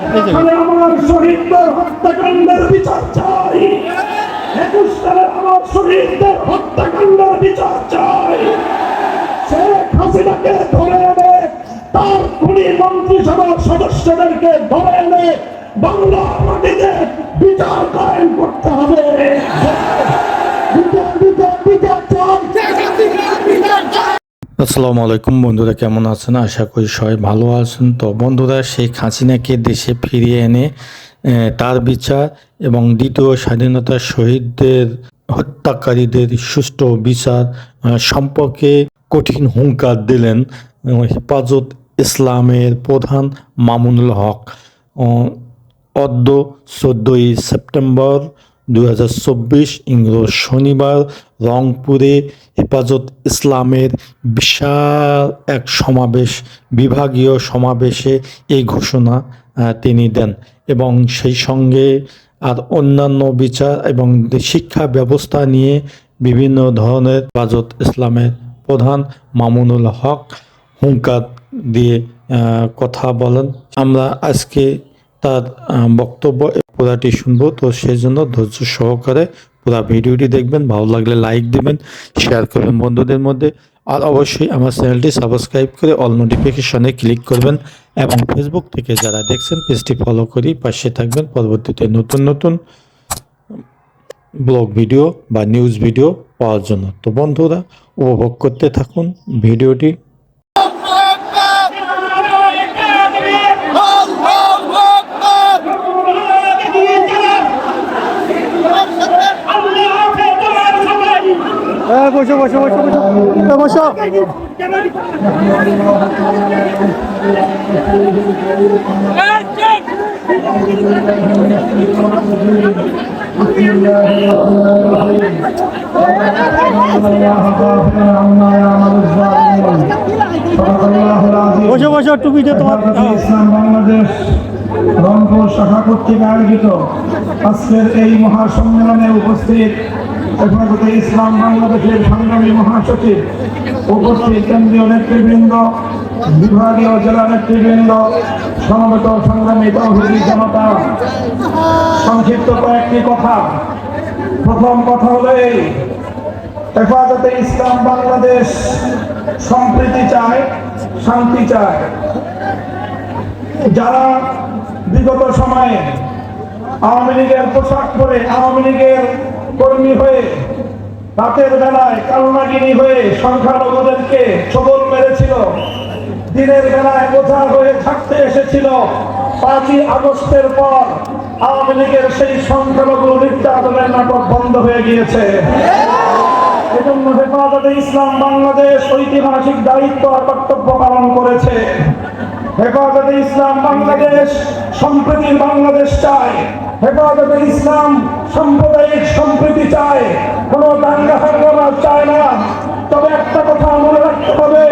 আমার শহীদদের হত্যাকাণ্ডের বিচার চাই। 21 সালে আমার শহীদদের হত্যাকাণ্ডের বিচার চাই। শেখ হাসিনাকে ধরে এনে তার খুনি মন্ত্রিসভার সদস্যদেরকে ধরে এনে বাংলার মাটিতে বিচার কায়েম করতে হবে। আসসালামু আলাইকুম বন্ধুরা, কেমন আছেন? আশা করি সবাই ভালো আছেন। তো বন্ধুরা, শেখ হাসিনাকে দেশে ফিরিয়ে এনে তার বিচার এবং দ্বিতীয় স্বাধীনতার শহীদদের হত্যাকারীদের সুষ্ঠু বিচার সম্পর্কে কঠিন হুঙ্কার দিলেন হেফাজত ইসলামের প্রধান মামুনুল হক। অদ্য 14ই সেপ্টেম্বর 2024 ইংরেজ শনিবার রংপুরে হেফাজত ইসলামের বিশাল এক বিভাগীয় সমাবেশে এই ঘোষণা তিনি দেন এবং সেই সঙ্গে আর অন্যান্য বিচার এবং শিক্ষা ব্যবস্থা নিয়ে বিভিন্ন ধরনের হেফাজত ইসলামের প্রধান মামুনুল হক হুঙ্কার দিয়ে কথা বলেন। আমরা আজকে তার বক্তব্য পুরাটি শুনবো, তো সেই জন্য ধৈর্য সহকারে পুরা ভিডিওটি দেখবেন। ভালো লাগলে লাইক দিবেন, শেয়ার করবেন বন্ধুদের মধ্যে, আর অবশ্যই আমার চ্যানেলটি সাবস্ক্রাইব করে অল নোটিফিকেশনে ক্লিক করবেন এবং ফেসবুক থেকে যারা দেখছেন পেজটি ফলো করি পাশে থাকবেন পরবর্তীতে নতুন নতুন ব্লগ ভিডিও বা নিউজ ভিডিও পাওয়ার জন্য। তো বন্ধুরা, উপভোগ করতে থাকুন ভিডিওটি। বসো বসো বসো বসো বসো। বসো বসো, টুপিটা তোমার। ইসলাম বাংলাদেশ রংপুর শাখা কর্তৃক আয়োজিত আজকের এই মহাসম্মেলনে উপস্থিত হেফাজতে ইসলাম বাংলাদেশের সংগ্রামী মহাসচিব, উপস্থিত কেন্দ্রীয় নেতৃবৃন্দ, বিভাগীয় জেলা নেতৃবৃন্দ, সমবেত সংগ্রামী তৌহিদি জনতা, সংক্ষিপ্ত কয়েকটি কথা। প্রথম কথা হলো এই, হেফাজতে ইসলাম বাংলাদেশ সম্প্রীতি চায়, শান্তি চায়। যারা বিগত সময়ে আওয়ামী লীগের পোশাক পরে আওয়ামী লীগের কর্মী হয়ে রাতের বেলায় কালনাগিনী হয়ে সংখ্যালঘুদেরকে ছবল মেরেছিল, দিনের বেলায় বোঝা হয়ে থাকতে এসেছিল, 5ই আগস্টের পর আওয়ামী লীগের সেই সংখ্যালঘু নির্যাতনের নাটক বন্ধ হয়ে গিয়েছে। এজন্য হেফাজতে ইসলাম বাংলাদেশ ঐতিহাসিক দায়িত্ব আর কর্তব্য পালন করেছে। হেফাজতে ইসলাম বাংলাদেশ সম্প্রীতির বাংলাদেশ চায়। হেফাজতে ইসলাম সাম্প্রদায়িক সম্প্রীতি চায়, কোনো দাঙ্গা হাঙ্গামা চায় না। তবে একটা কথা মনে রাখতে হবে,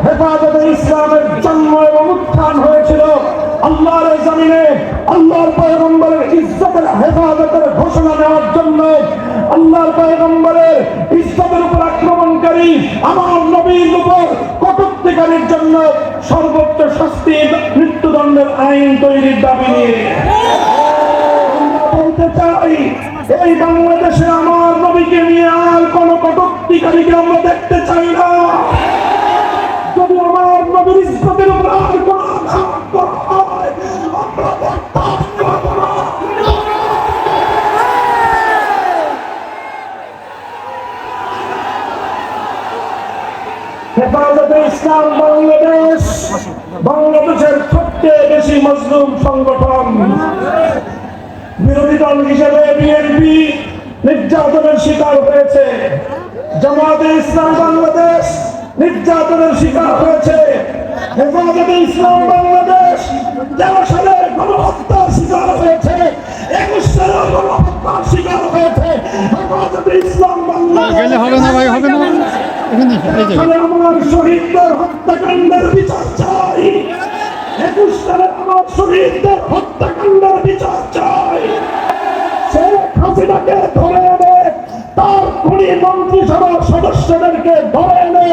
হেফাজতে ইসলামের জন্ম এবং উত্থান হয়েছিল আল্লাহর জমিনে আল্লাহর পয়গম্বরের ইজ্জতের হেফাজতের ঘোষণা নেওয়ার জন্য। আল্লাহর পয়গম্বরের ইজ্জতের উপর আক্রমণকারী আমার নবীর উপর কটূক্তিকারীর জন্য সর্বোচ্চ শাস্তি মৃত্যুদণ্ডের আইন তৈরির দাবি নিয়ে বলতে চাই, এই বাংলাদেশে আমার নবীকে নিয়ে আর কোন কটূক্তিকারীকে আমরা দেখতে চাই না। যদি আমার নবীর ইজ্জতের উপর আর কোন আঘাত করা হয়, আমরা বরদাস্ত করব না। হেফাজতে ইসলাম বাংলাদেশ বাংলাদেশের সবচেয়ে বেশি মজলুম সংগঠন। বিরোধী দল হিসেবে বিএনপি নির্যাতনের শিকার হয়েছে, জামায়াতে ইসলাম বাংলাদেশ নির্যাতনের শিকার হয়েছে, হেফাজতে ইসলাম বাংলাদেশ 13 সালে গণহত্যার শিকার হয়েছে, 21 সালে গণহত্যার শিকার হয়েছে। হেফাজতে ইসলাম বাংলাদেশ হবে না ভাই, হবে না। আমার শহীদদের হত্যাকাণ্ডের বিচার চাই। 21 সালে আমার শহীদদের হত্যাকাণ্ডের বিচার চাই। শেখ হাসিনাকে ধরে এনে তার খুনি মন্ত্রিসভার সদস্যদেরকে ধরে এনে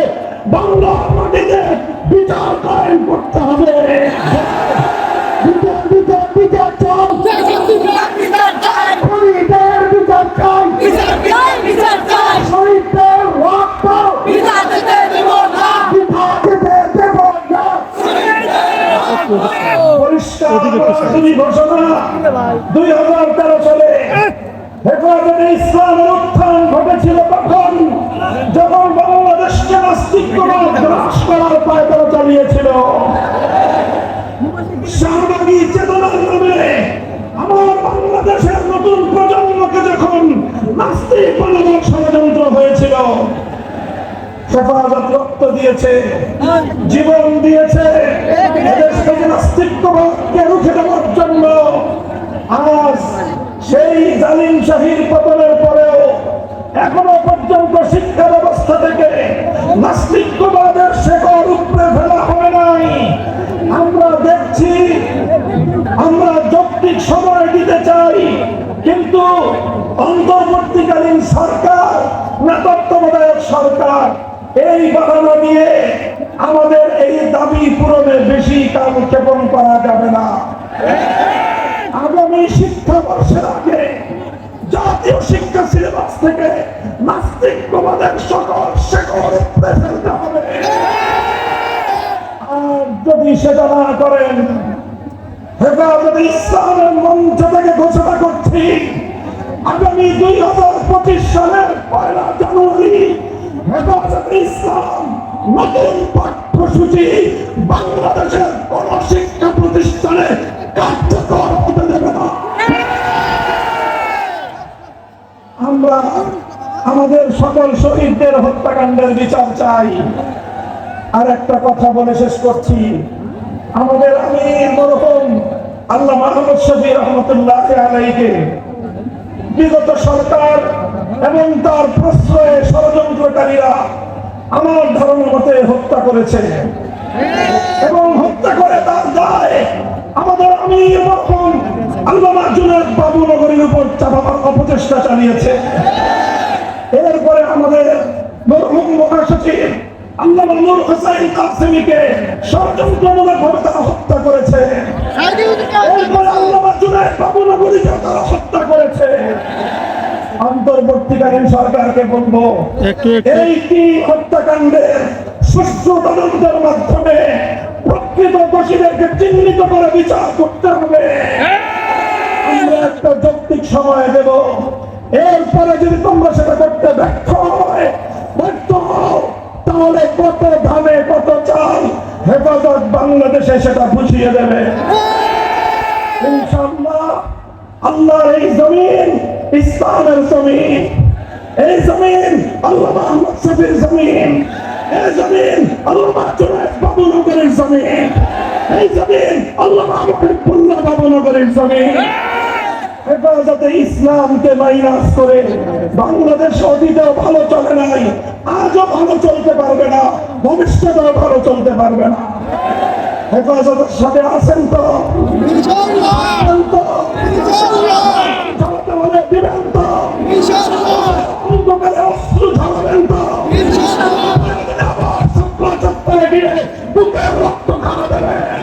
বাংলার মাটিতে বিচার কায়েম করতে হবে। বিচার বিচার তিনি ঘোষণা 2013 সালে হেফাজতে ইসলামের উত্থান ঘটেছিল তখন, যখন বাংলাদেশকে নাস্তিকবাদ গ্রাস করার পায়তারা চালিয়েছিল। শাহবাগী চেতনার নামে আমার বাংলাদেশের নতুন প্রজন্মকে যখন নাস্তিক বানানোর ষড়যন্ত্র হয়েছিল, হেফাজত রক্ত দিয়েছে, জীবন দিয়েছে এদেশ থেকে নাস্তিকবাদকে রুখে দেওয়ার জন্য। আজ সেই জালিম শাহীর পতনের পরেও এখনো পর্যন্ত শিক্ষা ব্যবস্থা থেকে নাস্তিকবাদের শেকড় উপড়ে ফেলা হয় নাই। আমরা দেখছি, আমরা যৌক্তিক সময় দিতে চাই, কিন্তু অন্তর্বর্তীকালীন সরকার না তত্ত্বাবধায়ক সরকার এই বাহানা দিয়ে আমাদের এই দাবি পূরণে বেশি কালক্ষেপণ করা যাবে না। আগামী শিক্ষাবর্ষের আগে জাতীয় শিক্ষা সিলেবাস থেকে নাস্তিকবাদের সকল শেকড় উপড়ে ফেলতে হবে। আর যদি সেটা না করেন, হেফাজতে ইসলামের মঞ্চ থেকে ঘোষণা করছি, আগামী 2025 সালের 1 জানুয়ারি হেফাজতে ইসলাম নতুন পাঠ্যসূচি বাংলাদেশের কোন শিক্ষা প্রতিষ্ঠানে কার্যকর হতে দেবে না। আমরা আমাদের সকল শহীদদের হত্যাকাণ্ডের বিচার চাই। আর একটা কথা বলে শেষ করছি, আমাদের আমির মরহুম আল্লামা আহমদ শফি রহমতুল্লাহ আলাইহিকে বিগত সরকার এবং তার প্রশ্রয়ে ষড়যন্ত্রকারীরা আমার ধারণা মতে হত্যা করেছে, এবং হত্যা করে তার দায় আমাদের আমির মরহুম আল্লামা জুনায়েদ বাবুনগরীর উপর চাপাবার অপচেষ্টা চালিয়েছে। এরপরে আমাদের মরহুম মহাসচিব আল্লামা নূর হোসেন কাসেমীকে ষড়যন্ত্রমূলকভাবে তারা হত্যা করেছে। এরপরে আল্লামা জুনায়েদ বাবুনগরীকে তারা হত্যা করেছে। অন্তর্বর্তীকালীন সরকারকে বলবো, এই কি হত্যাকাণ্ডের সুষ্ঠু তদন্তের মাধ্যমে প্রকৃত দোষীদেরকে চিহ্নিত করে বিচার করতে হবে। আমরা একটা যৌক্তিক সময় দেব, এরপরে যদি তোমরা সেটা করতে ব্যর্থ হও, তাহলে কত ধানে কত চাল হেফাজত বাংলাদেশে সেটা বুঝিয়ে দেবে ইনশাআল্লাহ। আল্লাহর এই জমিন ইসলামের জমিন, এই জমিন আল্লামা আহমদ শফির জমিন, এই জমিন আল্লামা জুনায়েদ বাবুনগরীর জমিন, এই জমিন আল্লামা মুহিবুল্লাহ বাবুনগরীর জমিন। হেফাজতে ইসলামকে মাইনাস করে বাংলাদেশ অতীতেও ভালো চলে নাই, আজও ভালো চলতে পারবে না, ভবিষ্যতেও ভালো চলতে পারবে না। হেফাজতের সাথে আছেন তো? চালাতে হলে দিবেন তো? অন্ধকারে অস্ত্র ঝাড়াবেন তো? আবার চপ্পলে গিয়ে বুকের রক্ত খাওয়া দেবেন।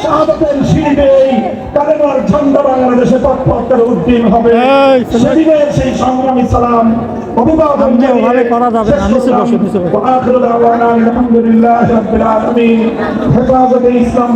শাহাদাতের শীর্ষেই কালেমার ঝান্ডা বাংলাদেশে পথপথের উদ্দীন হবে। সেদিনের সেই সংগ্রামী সালাম অভিবাদন করা যাবে না। নিচে বসে, নিচে বসে। আখিরু দাওয়ানা আলহামদুলিল্লাহি রাব্বিল আলামিন। হেফাজতে ইসলাম।